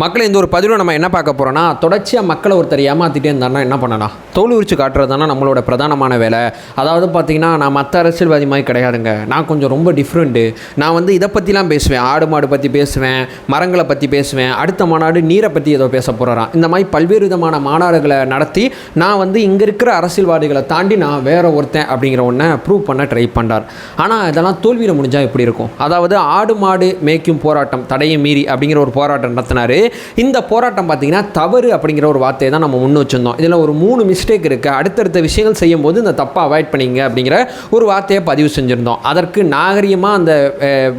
மக்களை இந்த ஒரு பதிவில் நம்ம என்ன பார்க்க போகிறோன்னா, தொடர்ச்சியாக மக்களை ஒருத்தர் ஏமாற்றிட்டே இருந்தாருன்னா என்ன பண்ணலாம்? தோல் உரிச்சு காட்டுறது தானே நம்மளோட பிரதானமான வேலை. அதாவது பார்த்திங்கன்னா, நான் மற்ற அரசியல்வாதி மாதிரி கிடையாதுங்க. நான் கொஞ்சம் ரொம்ப டிஃப்ரெண்ட்டு. நான் இதை பற்றிலாம் பேசுவேன், ஆடு மாடு பற்றி பேசுவேன், மரங்களை பற்றி பேசுவேன். அடுத்த மாநாடு நீரை பற்றி ஏதோ பேச போகிறான். இந்த மாதிரி பல்வேறு விதமான மாநாடுகளை நடத்தி நான் இங்கே இருக்கிற அரசியல்வாதிகளை தாண்டி நான் வேற ஒருத்தன் அப்படிங்கிற ஒன்றை ப்ரூவ் பண்ண ட்ரை பண்ணுறார். ஆனால் இதெல்லாம் தோல்வியில் முடிஞ்சால் எப்படி இருக்கும்? அதாவது ஆடு மாடு மேய்க்கும் போராட்டம் தடையை மீறி அப்படிங்கிற ஒரு போராட்டம் நடத்தினார். இந்த போராட்டம் பார்த்தீங்கன்னா தவறு அப்படிங்கிற ஒரு வார்த்தையை தான் நம்ம முன் வச்சிருந்தோம். இதில் ஒரு 3 மிஸ்டேக் இருக்குது. அடுத்தடுத்த விஷயங்கள் செய்யும் போது இந்த தப்பை அவாய்ட் பண்ணிங்க அப்படிங்கிற ஒரு வார்த்தையை பதிவு செஞ்சுருந்தோம். அதற்கு நாகரிகமாக அந்த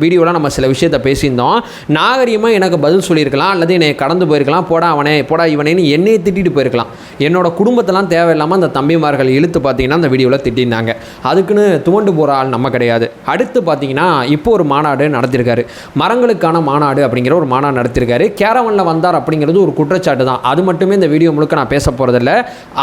வீடியோவில் நம்ம சில விஷயத்தை பேசியிருந்தோம். நாகரிகமாக எனக்கு பதில் சொல்லியிருக்கலாம், அல்லது என்னை கடந்து போயிருக்கலாம், போடா அவனே போடா இவனேன்னு என்னையை திட்டிட்டு போயிருக்கலாம். என்னோட குடும்பத்தெல்லாம் தேவையில்லாமல் அந்த தம்பிமார்கள் இழுத்து பார்த்தீங்கன்னா அந்த வீடியோவில் திட்டிருந்தாங்க. அதுக்குன்னு துவண்டு போகிற ஆள் நம்ம கிடையாது. அடுத்து பார்த்தீங்கன்னா இப்போ ஒரு மாநாடு நடத்திருக்காரு. மரங்களுக்கான மாநாடு அப்படிங்கிற ஒரு மாநாடு நடத்திருக்காரு. கேரவனில் வந்தார் அப்படிங்கிறது ஒரு குற்றச்சாட்டு தான். அது மட்டுமே இந்த வீடியோ முழுக்க நான் பேச போகிறதில்ல.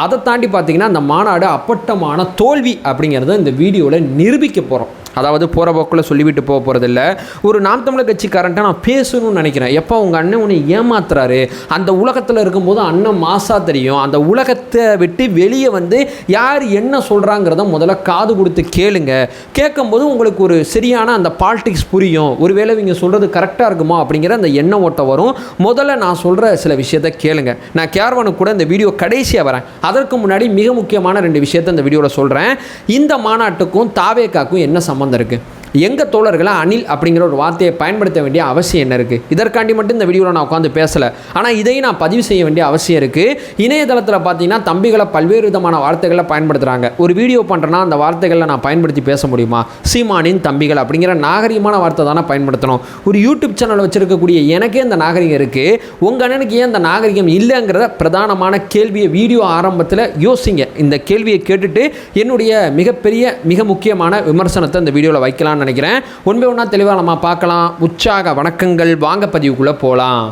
அதை தாண்டி பார்த்தீங்கன்னா அந்த மாநாடு அப்பட்டமான தோல்வி அப்படிங்கிறத இந்த வீடியோவில் நிரூபிக்க போகிறோம். அதாவது போகிற போக்கில் சொல்லிவிட்டு போக போகிறதில்ல. ஒரு நாம் தமிழர் கட்சிக்காரன்ட்ட நான் பேசணும்னு நினைக்கிறேன். எப்போ உங்கள் அண்ணன் உன்னை ஏமாத்துறாரு, அந்த உலகத்தில் இருக்கும்போது அண்ணன் மாசா தெரியும். அந்த உலகத்தை விட்டு வெளியே யார் என்ன சொல்கிறாங்கிறத முதல்ல காது கொடுத்து கேளுங்க. கேட்கும்போது உங்களுக்கு ஒரு சரியான அந்த பாலிடிக்ஸ் புரியும். ஒருவேளை இவங்க சொல்கிறது கரெக்டாக இருக்குமா அப்படிங்கிற அந்த எண்ணம் ஓட்ட வரும். முதல்ல நான் சொல்கிற சில விஷயத்தை கேளுங்க. நான் கேர்வனுக்கு கூட இந்த வீடியோ கடைசியாக வரேன். அதற்கு முன்னாடி மிக முக்கியமான 2 விஷயத்தை இந்த வீடியோவில் சொல்கிறேன். இந்த மாநாட்டுக்கும் தாவேக்காக்கும் என்ன சம்பந்தம் இருக்கு? எங்கள் தோழர்களை அணில் அப்படிங்கிற ஒரு வார்த்தையை பயன்படுத்த வேண்டிய அவசியம் என்ன இருக்குது? இதற்காண்டி மட்டும் இந்த வீடியோவில் நான் உட்காந்து பேசலை. ஆனால் இதையும் நான் பதிவு செய்ய வேண்டிய அவசியம் இருக்குது. இணையதளத்தில் பார்த்தீங்கன்னா தம்பிகளை பல்வேறு விதமான வார்த்தைகளை பயன்படுத்துகிறாங்க. ஒரு வீடியோ பண்ணுறேன்னா அந்த வார்த்தைகளை நான் பயன்படுத்தி பேச முடியுமா? சீமானின் தம்பிகள் அப்படிங்கிற நாகரிகமான வார்த்தை தானே பயன்படுத்தணும். ஒரு யூடியூப் சேனல் வச்சுருக்கக்கூடிய எனக்கே இந்த நாகரிகம் இருக்குது, உங்கள் அண்ணனுக்கு ஏன் இந்த நாகரிகம் இல்லைங்கிறத பிரதானமான கேள்வியை வீடியோ ஆரம்பத்தில் யோசிங்க. இந்த கேள்வியை கேட்டுட்டு என்னுடைய மிக முக்கியமான விமர்சனத்தை இந்த வீடியோவில் வைக்கலாம்னு நினைக்கிறேன். ஒன்பே ஒன்றா தெளிவாக நம்ம பார்க்கலாம். உற்சாக வணக்கங்கள். வாங்க பதிவுக்குள்ளே போகலாம்.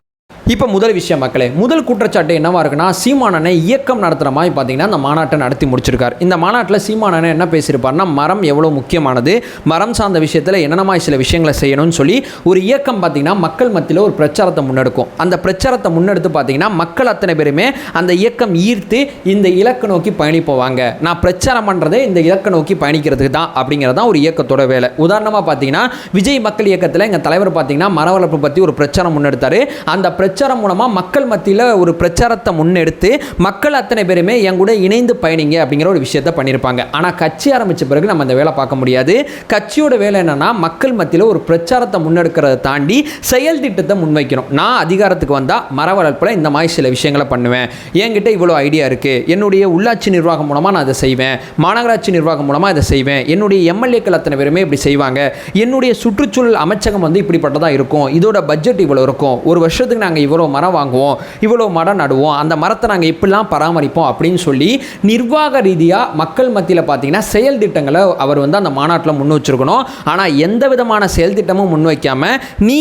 இப்போ முதல் விஷயம் மக்களே, முதல் குற்றச்சாட்டு என்னவா இருக்குன்னா, சீமானனை இயக்கம் நடத்துகிற மாதிரி பார்த்தீங்கன்னா இந்த மாநாட்டை நடத்தி முடிச்சிருக்கார். இந்த மாநாட்டில் சீமானனை என்ன பேசியிருப்பார்னா, மரம் எவ்வளோ முக்கியமானது, மரம் சார்ந்த விஷயத்தில் என்னென்ன சில விஷயங்களை செய்யணும்னு சொல்லி ஒரு இயக்கம் பார்த்தீங்கன்னா மக்கள் மத்தியில் ஒரு பிரச்சாரத்தை முன்னெடுக்கும். அந்த பிரச்சாரத்தை முன்னெடுத்து பார்த்தீங்கன்னா மக்கள் அத்தனை பேருமே அந்த இயக்கம் ஈர்த்து இந்த இலக்கை நோக்கி பயணிப்போவாங்க. நான் பிரச்சாரம் பண்ணுறதே இந்த இலக்கை நோக்கி பயணிக்கிறதுக்கு தான் அப்படிங்கிறது தான் ஒரு இயக்கத்தோட வேலை. உதாரணமாக பார்த்தீங்கன்னா விஜய் மக்கள் இயக்கத்தில் எங்கள் தலைவர் பார்த்தீங்கன்னா மர வளர்ப்பு பற்றி ஒரு பிரச்சாரம் முன்னெடுத்தார். அந்த பிரச்சாரம் மூலமாக மக்கள் மத்தியில் ஒரு பிரச்சாரத்தை முன்னெடுத்து மக்கள் அத்தனை பேருமே என் கூட இணைந்து பயணிங்க அப்படிங்கிற ஒரு விஷயத்தை பண்ணியிருப்பாங்க. ஆனால் கட்சி ஆரம்பித்த பிறகு நம்ம அந்த வேலை பார்க்க முடியாது. கட்சியோட வேலை என்னன்னா மக்கள் மத்தியில் ஒரு பிரச்சாரத்தை முன்னெடுக்கிறத தாண்டி செயல் திட்டத்தை முன்வைக்கணும். நான் அதிகாரத்துக்கு வந்தால் மர வளர்ப்பில் இந்த மாதிரி சில விஷயங்களை பண்ணுவேன், என்கிட்ட இவ்வளோ ஐடியா இருக்குது, என்னுடைய உள்ளாட்சி நிர்வாகம் மூலமாக நான் அதை செய்வேன், மாநகராட்சி நிர்வாகம் மூலமாக அதை செய்வேன், என்னுடைய எம்எல்ஏக்கள் அத்தனை பேருமே இப்படி செய்வாங்க, என்னுடைய சுற்றுச்சூழல் அமைச்சகம் இப்படிப்பட்டதாக இருக்கும், இதோட பட்ஜெட் இவ்வளோ இருக்கும், ஒரு வருஷத்துக்கு நாங்கள் இவ்வளோ மரம் வாங்குவோம், இவ்வளோ மரம் நடுவோம், அந்த மரத்தை நாங்கள் இப்படிலாம் பராமரிப்போம் அப்படின்னு சொல்லி நிர்வாக ரீதியாக மக்கள் மத்தியில் பார்த்தீங்கன்னா செயல் திட்டங்களை அவர் அந்த மாநாட்டில் முன் வச்சிருக்கணும். ஆனால் எந்த விதமான செயல் திட்டமும் முன்வைக்காமல் நீ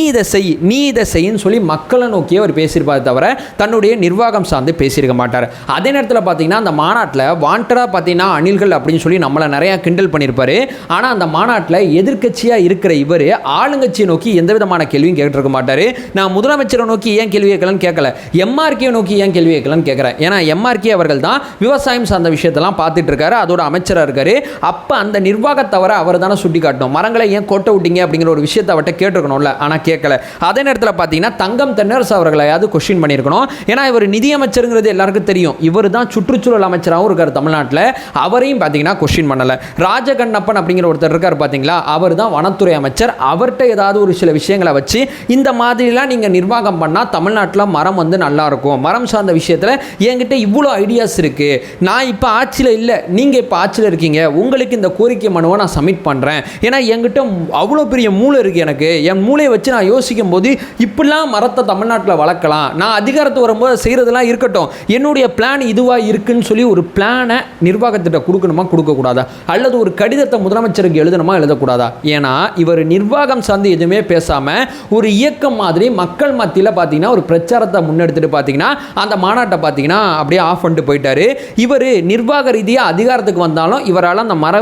இதை செய்யின்னு சொல்லி மக்களை நோக்கி அவர் பேசியிருப்பார் தவிர தன்னுடைய நிர்வாகம் சார்ந்து பேசியிருக்க மாட்டார். அதே நேரத்தில் பார்த்தீங்கன்னா அந்த மாநாட்டில் வாண்டடாக பார்த்தீங்கன்னா அணில்கள் அப்படின்னு சொல்லி நம்மளை நிறையா கிண்டல் பண்ணியிருப்பார். ஆனால் அந்த மாநாட்டில் எதிர்கட்சியாக இருக்கிற இவர் ஆளுங்கட்சியை நோக்கி எந்த விதமான கேள்வியும் கேட்டிருக்க மாட்டார். நான் முதலமைச்சரை நோக்கி ஏன் கேள்வி கேட்கலன்னு கேட்கல, எம்ஆர்கே நோக்கி ஏன் கேள்வி கேட்கலன்னு கேட்குறேன். ஏன்னா எம்ஆர்கே அவர்கள் தான் விவசாயம் சார்ந்த விஷயத்தெல்லாம் பார்த்துட்டு இருக்காரு, அதோட அமைச்சராக இருக்காரு. அப்போ அந்த நிர்வாகத்தவரை அவர் தானே சுட்டி காட்டணும். மரங்களை ஏன் கொட்டை விட்டீங்க அப்படிங்கிற ஒரு விஷயத்தை அவர்கிட்ட கேட்டிருக்கணும்ல, ஆனால் கேட்கல. அதே நேரத்தில் பார்த்தீங்கன்னா தங்கம் தென்னரசு அவர்களையாவது கொஸ்டின் பண்ணியிருக்கணும். ஏன்னா இவர் நிதியமைச்சருங்கிறது எல்லாருக்கும் தெரியும், இவர் தான் சுற்றுச்சூழல் அமைச்சராகவும் இருக்கார் தமிழ்நாட்டில். அவரையும் பார்த்தீங்கன்னா கொஸ்டின் பண்ணலை. ராஜகண்ணப்பன் அப்படிங்கிற ஒருத்தர் இருக்கார் பார்த்தீங்களா, அவர் தான் வனத்துறை அமைச்சர். அவர்கிட்ட ஏதாவது ஒரு சில விஷயங்களை வச்சு இந்த மாதிரிலாம் நீங்கள் நிர்வாகம் பண்ணால் தமிழ்நாட்டில் மரம் நல்லா இருக்கும், மரம் சார்ந்த விஷயத்தில் என்கிட்ட இவ்வளோ ஐடியாஸ் இருக்குது, நான் இப்போ ஆட்சியில் இல்லை, நீங்கள் இப்போ ஆட்சியில் இருக்கீங்க, உங்களுக்கு இந்த கோரிக்கை மனுவை நான் சப்மிட் பண்ணுறேன், ஏன்னா என்கிட்ட அவ்வளோ பெரிய மூளை இருக்குது, எனக்கு என் மூளையை வச்சு நான் யோசிக்கும் போது இப்படிலாம் மரத்தை தமிழ்நாட்டில் வளர்க்கலாம், நான் அதிகாரத்து வரும்போது செய்கிறதெல்லாம் இருக்கட்டும், என்னுடைய பிளான் இதுவாக இருக்குன்னு சொல்லி ஒரு பிளானை நிர்வாகத்திட்ட கொடுக்கணுமா கொடுக்கக்கூடாதா, அல்லது ஒரு கடிதத்தை முதலமைச்சருக்கு எழுதணுமா எழுதக்கூடாதா? ஏன்னா இவர் நிர்வாகம் சார்ந்து எதுவுமே பேசாமல் ஒரு இயக்கம் மாதிரி மக்கள் மத்தியில் பார்த்தீங்கன்னா பார்த்தீங்கன்னா ஒரு பிரச்சாரத்தை முன்னெடுத்துட்டு பார்த்தீங்கன்னா அந்த மாநாட்டை பார்த்தீங்கன்னா அப்படியே ஆஃப் பண்ணிட்டு போயிட்டாரு. இவர் நிர்வாக ரீதியாக அதிகாரத்துக்கு வந்தாலும் இவரால் அந்த மர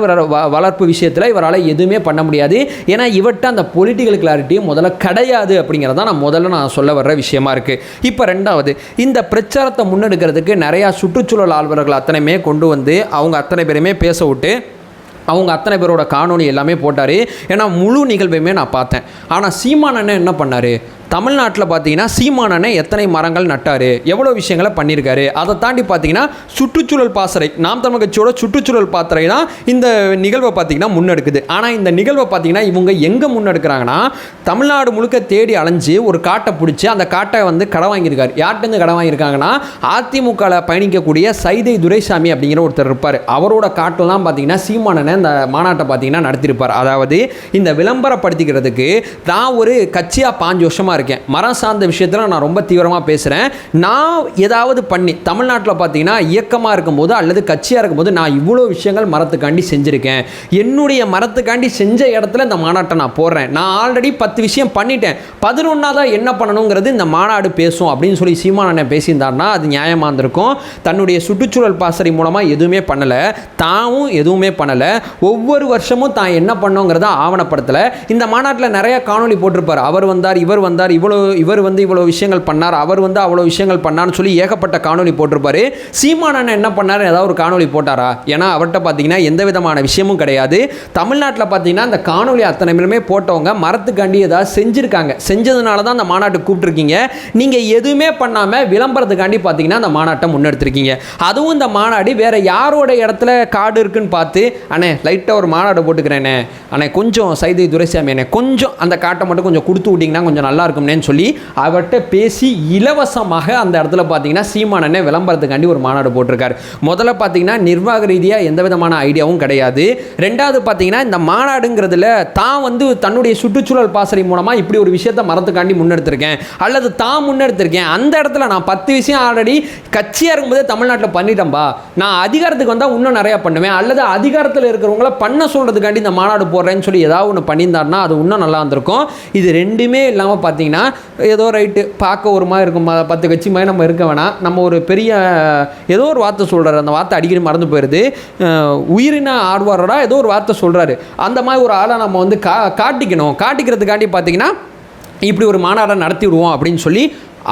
வளர்ப்பு விஷயத்தில் இவரால் எதுவுமே பண்ண முடியாது. ஏன்னா இவர்கிட்ட அந்த பொலிட்டிக்கல் கிளாரிட்டியும் முதல்ல கிடையாது அப்படிங்கிறத நான் சொல்ல வர்ற விஷயமா இருக்குது. இப்போ ரெண்டாவது, இந்த பிரச்சாரத்தை முன்னெடுக்கிறதுக்கு நிறையா சுற்றுச்சூழல் ஆர்வலர்கள் அத்தனையுமே கொண்டு வந்து அவங்க அத்தனை பேருமே பேச விட்டு அவங்க அத்தனை பேரோட காணொலி எல்லாமே போட்டார். ஏன்னா முழு நிகழ்வையுமே நான் பார்த்தேன். ஆனால் சீமான் அண்ணன் என்ன பண்ணார், தமிழ்நாட்டில் பார்த்தீங்கன்னா சீமான் அண்ணன் எத்தனை மரங்கள் நட்டார், எவ்வளோ விஷயங்களை பண்ணியிருக்காரு. அதை தாண்டி பார்த்தீங்கன்னா சுற்றுச்சூழல் பாசறை, நாம் தமிழ் கட்சியோட சுற்றுச்சூழல் பாசறை தான் இந்த நிகழ்வை பார்த்தீங்கன்னா முன்னெடுக்குது. ஆனால் இந்த நிகழ்வை பார்த்தீங்கன்னா இவங்க எங்கே முன்னெடுக்கிறாங்கன்னா தமிழ்நாடு முழுக்க தேடி அலைஞ்சு ஒரு காட்டை பிடிச்சி அந்த காட்டை வந்து கடை வாங்கியிருக்காரு. யார்கிட்டருந்து கடை வாங்கியிருக்காங்கன்னா அதிமுகவில் பயணிக்கக்கூடிய சைதை துரைசாமி அப்படிங்கிற ஒருத்தர் இருப்பார். அவரோட காட்டெல்லாம் பார்த்தீங்கன்னா சீமான் அண்ணன் இந்த மாநாட்டை பார்த்தீங்கன்னா நடத்தியிருப்பார். அதாவது இந்த விளம்பரப்படுத்திக்கிறதுக்கு நான் ஒரு கட்சியாக 5 வருஷமாக இருக்கேன். மரம் சார்ந்த விஷயத்தில் நான் ரொம்ப தீவிரமாக பேசுகிறேன். நான் ஏதாவது பண்ணி தமிழ்நாட்டில் பார்த்தீங்கன்னா இயக்கமாக இருக்கும்போது அல்லது கட்சியாக இருக்கும்போது நான் இவ்வளோ விஷயங்கள் மரத்துக்காண்டி செஞ்சுருக்கேன். என்னுடைய மரத்துக்காண்டி செஞ்ச இடத்துல இந்த மாநாட்டை நான் போடுறேன். நான் ஆல்ரெடி 10 விஷயம் பண்ணிட்டேன். 11ஆவதாக என்ன பண்ணணுங்கிறது இந்த மாநாடு பேசும் அப்படின்னு சொல்லி சீமான் அண்ணன் பேசியிருந்தாருன்னா அது நியாயமாக இருந்திருக்கும். தன்னுடைய சுற்றுச்சூழல் பாசறை மூலமாக எதுவுமே பண்ணலை, தாவும் எதுவுமே பண்ணலை. ஒவ்வொரு வருஷமும் தான் என்ன பண்ணோங்கிறத ஆவணப்படுத்தலை. இந்த மாநாட்டில் நிறைய காணொலி போட்டிருப்பார். அவர் வந்தார், இவர் வந்தார், இவர் வந்து இவ்வளோ விஷயங்கள் பண்ணார், அவர் வந்து அவ்வளோ விஷயங்கள் பண்ணார்னு சொல்லி ஏகப்பட்ட காணொலி போட்டிருப்பாரு. சீமான் அண்ணன் என்ன பண்ணார், ஏதாவது ஒரு காணொலி போட்டாரா? ஏன்னா அவர்கிட்ட பார்த்தீங்கன்னா எந்த விதமான விஷயமும் கிடையாது. தமிழ்நாட்டில் பார்த்தீங்கன்னா அந்த காணொலி அத்தனை பேருமே போட்டவங்க மரத்துக்காண்டி ஏதாவது செஞ்சுருக்காங்க. செஞ்சதுனால தான் அந்த மாநாட்டுக்கு கூப்பிட்டுருக்கீங்க. நீங்கள் எதுவுமே பண்ணாமல் விளம்பரத்துக்காண்டி பார்த்தீங்கன்னா அந்த மாநாட்டை முன்னெடுத்திருக்கீங்க. அதுவும் இந்த மாநாடு வேறு யாரோட இடத்துல காடு இருக்குன்னு பார்த்து, அண்ணே லைட்டாக ஒரு மாநாடு போட்டுக்கிறேனே, அண்ணே கொஞ்சம் சைதை துரைசாமி அண்ணே கொஞ்சம் அந்த காட்டை மட்டும் கொஞ்சம் கொடுத்து விட்டிங்கன்னா கொஞ்சம் நல்லா இருக்கும்னு சொல்லி அவர்கிட்ட பேசி இலவசமாக அந்த இடத்துல பார்த்தீங்கன்னா சீமான் அண்ணன் விளம்பரத்துக்காண்டி ஒரு மாநாடு போட்டிருக்காரு. முதல்ல பார்த்தீங்கன்னா நிர்வாக ரீதியாக எந்த விதமான ஐடியாவும் கிடையாது. ரெண்டாவது பார்த்தீங்கன்னா இந்த மாநாடுங்கிறதுல தான் வந்து தன்னுடைய சுற்றுச்சூழல் பாசறை மூலமாக இப்படி ஒரு விஷயத்தை மரத்துக்காண்டி முன்னெடுத்திருக்கேன் அல்லது தான் முன்னெடுத்திருக்கேன். அந்த இடத்துல நான் 10 விஷயம் ஆல்ரெடி கட்சியாக இருக்கும்போதே தமிழ்நாட்டில் பண்ணிட்டேன்பா, நான் அதிகாரத்துக்கு வந்தால் இன்னும் நிறையா பண்ணுவேன் அல்லது அதிகாரத்தில் இருக்கிறவங்கள பண்ண சொல்கிறதுக்காண்டி இந்த மாநாடு போடுறேன்னு சொல்லி ஏதாவது ஒன்று பண்ணியிருந்தாருன்னா அது இன்னும் நல்லா இருந்திருக்கும். இது ரெண்டுமே இல்லாமல் பார்த்தீங்கன்னா ஏதோ ரைட்டு பார்க்க ஒரு மாதிரி இருக்கும், 10 கட்சி மாதிரி நம்ம இருக்க வேணாம், நம்ம ஒரு பெரிய ஏதோ ஒரு வார்த்தை சொல்கிறாரு, அந்த வார்த்தை அடிக்கடி மறந்து போயிடுது, உயிரின ஆர்வலரா ஏதோ ஒரு வார்த்தை சொல்கிறாரு. அந்த மாதிரி ஒரு ஆளை நம்ம வந்து காட்டிக்கிறதுக்காண்டி பார்த்தீங்கன்னா இப்படி ஒரு மாநாடை நடத்தி விடுவோம் அப்படின்னு சொல்லி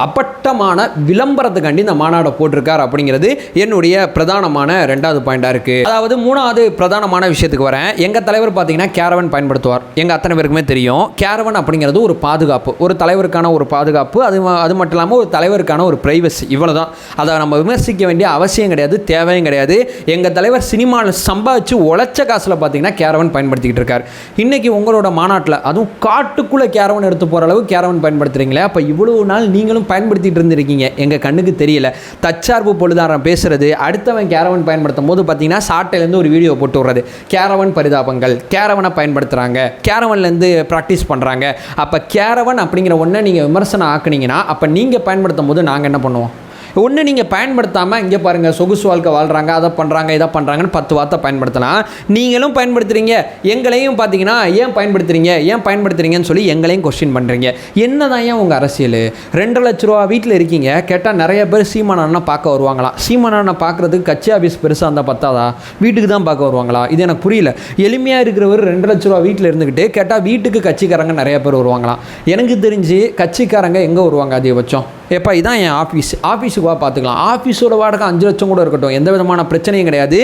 அப்பட்டமான விளம்பரத்துக்காண்டி இந்த மாநாடை போட்டிருக்கார் அப்படிங்கிறது என்னுடைய பிரதானமான 2வது பாயிண்டாக இருக்குது. அதாவது 3வது பிரதானமான விஷயத்துக்கு வரேன். எங்கள் தலைவர் பார்த்தீங்கன்னா கேரவன் பயன்படுத்துவார். எங்கள் அத்தனை பேருக்குமே தெரியும். கேரவன் அப்படிங்கிறது ஒரு பாதுகாப்பு, ஒரு தலைவருக்கான ஒரு பாதுகாப்பு. அது மட்டும் இல்லாமல் ஒரு தலைவருக்கான ஒரு ப்ரைவசி. இவ்வளோ தான். அதை நம்ம விமர்சிக்க வேண்டிய அவசியம் கிடையாது, தேவையும் கிடையாது. எங்கள் தலைவர் சினிமாவில் சம்பாதிச்சு உழைச்ச காசில் பார்த்தீங்கன்னா கேரவன் பயன்படுத்திக்கிட்டு இருக்கார். இன்றைக்கி உங்களோட மாநாட்டில் அதுவும் காட்டுக்குள்ளே கேரவன் எடுத்து போகிற அளவு கேரவன் பயன்படுத்துகிறீங்களே, அப்போ இவ்வளோ நாள் நீங்களும் பயன்படுத்திட்டு இருந்திருக்கீங்க, எங்கள் கண்ணுக்கு தெரியல. தற்சார்பு பொழுதாரம் பேசுறது, அடுத்தவன் கேரவன் பயன்படுத்தும் போது பார்த்தீங்கன்னா சாட்டையிலேருந்து ஒரு வீடியோ போட்டு விடுறது, கேரவன் பரிதாபங்கள், கேரவனை பயன்படுத்துகிறாங்க, கேரவன்லேருந்து ப்ராக்டிஸ் பண்ணுறாங்க. அப்போ கேரவன் அப்படிங்கிற ஒன்றை நீங்கள் விமர்சனம் ஆக்குனீங்கன்னா அப்போ நீங்கள் பயன்படுத்தும் போது நாங்கள் என்ன பண்ணுவோம்? ஒன்று நீங்கள் பயன்படுத்தாமல் இங்கே பாருங்கள் சொகுசு வாழ்க்கை வாழ்கிறாங்க, அதை பண்ணுறாங்க, இதை பண்ணுறாங்கன்னு 10 வார்த்தை பயன்படுத்தலாம். நீங்களும் பயன்படுத்துகிறீங்க, எங்களையும் பார்த்தீங்கன்னா ஏன் பயன்படுத்துறீங்கன்னு சொல்லி எங்களையும் கொஸ்டின் பண்ணுறீங்க. என்ன தான் ஏன் உங்கள் அரசியல்? 2 லட்ச ரூபா வீட்டில் இருக்கீங்க, கேட்டால் நிறைய பேர் சீமான் அண்ணனை பார்க்க வருவாங்களாம். சீமான் அண்ணனை பார்க்குறதுக்கு கட்சி ஆஃபீஸ் பெருசாக இருந்தால் பத்தாதா? வீட்டுக்கு தான் பார்க்க வருவாங்களா? இது எனக்கு புரியல. எளிமையாக இருக்கிறவர் 2 லட்ச ரூபா வீட்டில் இருந்துக்கிட்டு கேட்டால் வீட்டுக்கு கட்சிக்காரங்க நிறைய பேர் வருவாங்களாம். எனக்கு தெரிஞ்சு கட்சிக்காரங்க எங்கே வருவாங்க அதிகபட்சம்? எப்போ இதான் என் ஆஃபீஸுக்கு வா பார்த்துக்கலாம். ஆஃபீஸோட வாடகை 5 லட்சம் கூட இருக்கட்டும், எந்த விதமான பிரச்சனையும் கிடையாது.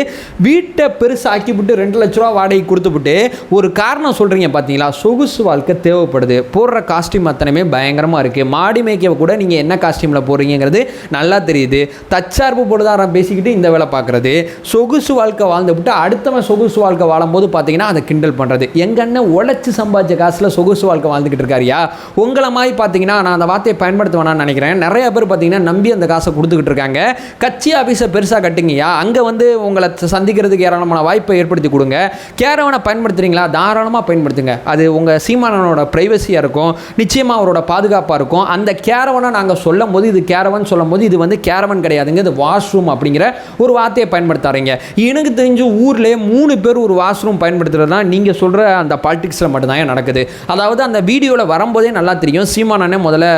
வீட்டை பெருசாக்கிவிட்டு 2 லட்ச ரூபா வாடகை கொடுத்துவிட்டு ஒரு காரணம் சொல்கிறீங்க பார்த்தீங்களா? சொகுசு வாழ்க்கை தேவைப்படுது, போடுற காஸ்டியூம் அத்தனையுமே பயங்கரமாக இருக்குது. மாடி மேய்க்க கூட நீங்கள் என்ன காஸ்டியூமில் போடுறீங்கிறது நல்லா தெரியுது. தற்சார்பு பொழுதாரம் பேசிக்கிட்டு இந்த வேலை பார்க்குறது, சொகுசு வாழ்க்கை வாழ்ந்து விட்டு அடுத்தவன் சொகுசு வாழ்க்கை வாழும்போது பார்த்தீங்கன்னா அதை கிண்டல் பண்ணுறது. எங்கள் அண்ணன் உழைச்சி சம்பாதிச்ச காசில் சொகுசு வாழ்க்கை வாழ்ந்துக்கிட்டு இருக்காரியா? உங்களை மாதிரி பார்த்தீங்கன்னா நான் அந்த வார்த்தையை பயன்படுத்துவேனான்னு நினைக்கிறேன். நிறைய பேர் பார்த்தீங்கன்னா நம்பி அந்த காசை கொடுத்துக்கிட்டு இருக்காங்க. கட்சி ஆஃபீஸை பெருசாக கட்டுங்கய்யா, அங்கே வந்து உங்களை சந்திக்கிறதுக்கு ஏராளமான வாய்ப்பை ஏற்படுத்தி கொடுங்க. கேரவனை பயன்படுத்துறீங்களா? தாராளமாக பயன்படுத்துங்க. அது உங்கள் சீமானனோட ப்ரைவசியாக இருக்கும், நிச்சயமாக அவரோட பாதுகாப்பாக இருக்கும். அந்த கேரவனை நாங்கள் சொல்லும் போது இது கேரவன் சொல்லும் போது இது வந்து கேரவன் கிடையாதுங்க, இது வாஷ்ரூம் அப்படிங்கிற ஒரு வார்த்தையை பயன்படுத்தாறீங்க. எனக்கு தெரிஞ்சு ஊர்லேயே 3 பேர் ஒரு வாஷ்ரூம் பயன்படுத்துறது தான் நீங்கள் சொல்கிற அந்த பாலிடிக்ஸில் மட்டும்தான் நடக்குது. அதாவது அந்த வீடியோவில் வரும்போதே நல்லா தெரியும். சீமானனே முதல்ல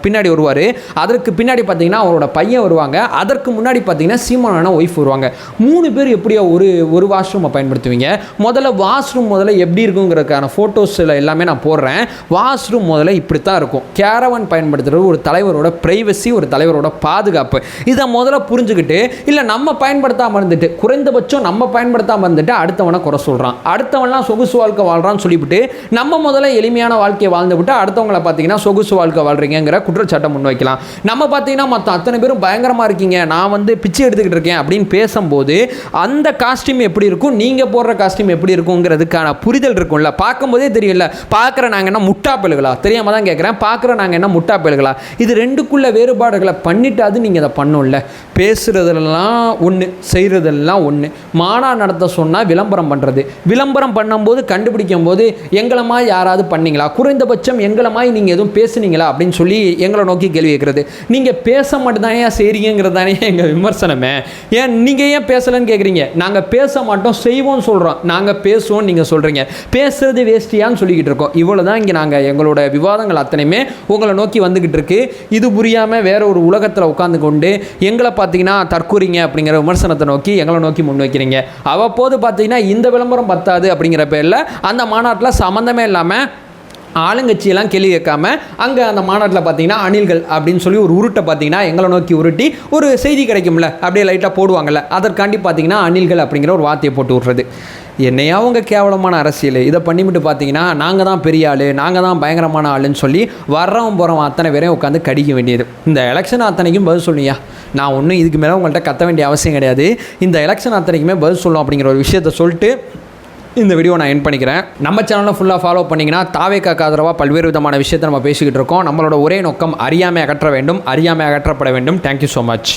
பின்னாடி வருவார், அதற்கு பின்னாடி பார்த்தீங்கன்னா அவரோட பையன் வருவாங்க, அதற்கு முன்னாடி பார்த்தீங்கன்னா சீமானான ஒய்ஃப் வருவாங்க. 3 பேர் எப்படியோ ஒரு வாஷ்ரூமை பயன்படுத்துவீங்க. முதல்ல வாஷ்ரூம் முதல்ல எப்படி இருக்குங்கிறதுக்கான ஃபோட்டோஸில் எல்லாமே நான் போடுறேன். வாஷ்ரூம் முதல்ல இப்படி தான் இருக்கும். கேரவன் பயன்படுத்துகிறது ஒரு தலைவரோட ப்ரைவசி, ஒரு தலைவரோட பாதுகாப்பு. இதை முதல்ல புரிஞ்சுக்கிட்டு, இல்லை நம்ம பயன்படுத்தாமல் இருந்துட்டு, குறைந்தபட்சம் நம்ம பயன்படுத்தாமல் இருந்துட்டு அடுத்தவனை குறை சொல்கிறான், அடுத்தவன்லாம் சொகுசு வாழ்க்கை வாழ்கிறான்னு சொல்லிவிட்டு நம்ம முதல்ல எளிமையான வாழ்க்கையை வாழ்ந்து விட்டு அடுத்தவங்களை பார்த்தீங்கன்னா சொகுசு வாழ்க்கை வாழ்றீங்கிற குற்றச்சாட்டை முன்வைக்கலாம். நம்ம பார்த்தீங்கன்னா மற்ற அத்தனை பேரும் பயங்கரமாக இருக்கீங்க, நான் வந்து பிச்சை எடுத்துக்கிட்டு இருக்கேன் அப்படின்னு பேசும்போது அந்த காஸ்டியூம் எப்படி இருக்கும், நீங்கள் போடுற காஸ்டியூம் எப்படி இருக்குங்கிறதுக்கான புரிதல் இருக்கும்ல. பார்க்கும்போதே தெரியல, பார்க்குற நாங்கள் என்ன முட்டா பயல்களா, தெரியாமல் தான் கேட்குறேன், பார்க்குற நாங்கள் என்ன முட்டா பயல்களா? இது ரெண்டுக்குள்ள வேறுபாடுகளை பண்ணிட்டாது நீங்கள் அதை பண்ணோம்ல. பேசுகிறதெல்லாம் ஒன்று, செய்கிறதெல்லாம் ஒன்று. மாநாடு நடத்த சொன்னால் விளம்பரம் பண்ணுறது, விளம்பரம் பண்ணும்போது கண்டுபிடிக்கும் போது எங்களமா யாராவது பண்ணீங்களா, குறைந்தபட்சம் எங்களமா நீங்கள் எதுவும் பேசுனீங்களா அப்படின்னு சொல்லி எங்களை நோக்கி கேள்வி கேட்குறது. நீங்கள் பேச மட்டும்தான் ஏன் செய்கிறீங்கிறது தானே எங்கள் விமர்சனமே. ஏன் நீங்கள் ஏன் பேசலைன்னு கேட்குறீங்க. நாங்கள் பேச மாட்டோம், செய்வோம்னு சொல்கிறோம். நாங்கள் பேசுவோம், நீங்கள் சொல்கிறீங்க பேசுறது வேஸ்டியான்னு சொல்லிக்கிட்டு இருக்கோம். இவ்வளோ தான் இங்கே நாங்கள் எங்களோட விவாதங்கள் அத்தனையுமே உங்களை நோக்கி வந்துக்கிட்டு இருக்கு. இது புரியாமல் வேற ஒரு உலகத்தில் உட்காந்து கொண்டு எங்களை பார்த்தீங்கன்னா தற்கூறிங்க அப்படிங்கிற விமர்சனத்தை நோக்கி எங்களை நோக்கி முன்வைக்கிறீங்க. அவ்வப்போது பார்த்தீங்கன்னா இந்த விளம்பரம் பத்தாது அப்படிங்கிற பேரில் அந்த மாநாட்டில் சம்மந்தமே இல்லாமல் ஆளுங்கட்சியெல்லாம் கேள்வி கேட்காம அங்கே அந்த மாநாட்டில் பார்த்தீங்கன்னா அணில்கள் அப்படின்னு சொல்லி ஒரு உருட்டை பார்த்தீங்கன்னா எங்களை நோக்கி உருட்டி ஒரு செய்தி கிடைக்கும்ல, அப்படியே லைட்டாக போடுவாங்கள்ல, அதற்காண்டி பார்த்தீங்கன்னா அணில்கள் அப்படிங்கிற ஒரு வார்த்தையை போட்டு விட்றது. என்னையா அவங்க கேவலமான அரசியல் இதை பண்ணிவிட்டு பார்த்தீங்கன்னா நாங்கள் தான் பெரிய ஆள், நாங்கள் தான் பயங்கரமான ஆளுன்னு சொல்லி வர்றவன் போகிறவன் அத்தனை பேரையும் உட்காந்து கடிக்க வேண்டியது. இந்த எலெக்ஷன் அத்தனைக்கும் பதில் சொல்லியா, நான் ஒன்றும் இதுக்கு மேலே உங்கள்கிட்ட கத்த வேண்டிய அவசியம் கிடையாது. இந்த எலெக்ஷன் அத்தனைக்குமே பதில் சொல்லணும் அப்படிங்கிற ஒரு விஷயத்தை சொல்லிட்டு இந்த வீடியோ நான் என் பண்ணிக்கிறேன். நம்ம சேனலில் ஃபுல்லாக ஃபாலோ பண்ணிங்கன்னா தாவேக்காக்கு ஆதரவாக பல்வேறு விதமான விஷயத்தை நம்ம பேசிக்கிட்டு இருக்கோம். நம்மளோட ஒரே நோக்கம் அறியாமை அகற்ற வேண்டும், அறியாமை அகற்றப்பட வேண்டும். Thank you so much.